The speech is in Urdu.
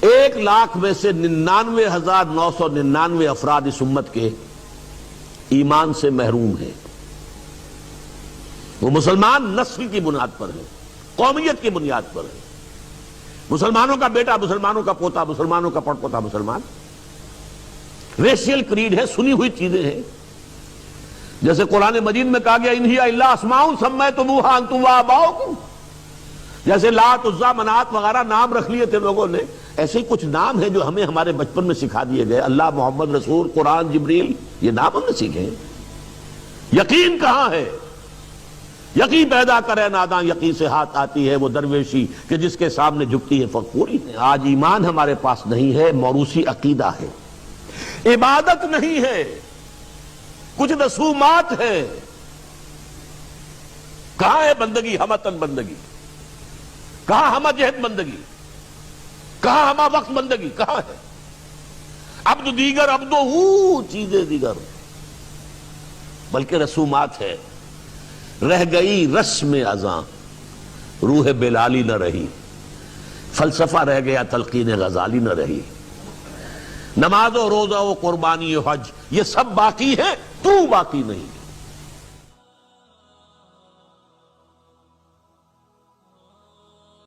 1,00,000 میں سے 99,999 افراد اس امت کے ایمان سے محروم ہیں۔ وہ مسلمان نسل کی بنیاد پر ہے، قومیت کی بنیاد پر ہے، مسلمانوں کا بیٹا مسلمانوں کا پوتا مسلمانوں کا پڑپوتا مسلمان، ریشیل کریڈ ہے، سنی ہوئی چیزیں ہیں۔ جیسے قرآن مجید میں کہا گیا انہی الا اسماء سمیتموها انتم وآباؤکم، جیسے لات عزا منات وغیرہ نام رکھ لیے تھے لوگوں نے، ایسے ہی کچھ نام ہیں جو ہمیں ہمارے بچپن میں سکھا دیے گئے، اللہ، محمد، رسول، قرآن، جبریل، یہ نام ہم نے سیکھے ہیں۔ یقین کہاں ہے؟ یقین پیدا کرے ناداں یقین سے ہاتھ آتی ہے وہ درویشی کہ جس کے سامنے جھکتی ہے فقوری ہے۔ آج ایمان ہمارے پاس نہیں ہے، موروثی عقیدہ ہے، عبادت نہیں ہے، کچھ رسومات ہے۔ کہاں ہے بندگی، ہمتن بندگی؟ کہاں ہمہ جہت بندگی؟ کہاں ہمہ وقت بندگی؟ کہاں ہے؟ عبد دیگر عبدو چیزیں دیگر، بلکہ رسومات ہے۔ رہ گئی رسم ازاں، روح بلالی نہ رہی، فلسفہ رہ گیا تلقین غزالی نہ رہی، نماز و روزہ و قربانی و حج یہ سب باقی ہے، تو باقی نہیں۔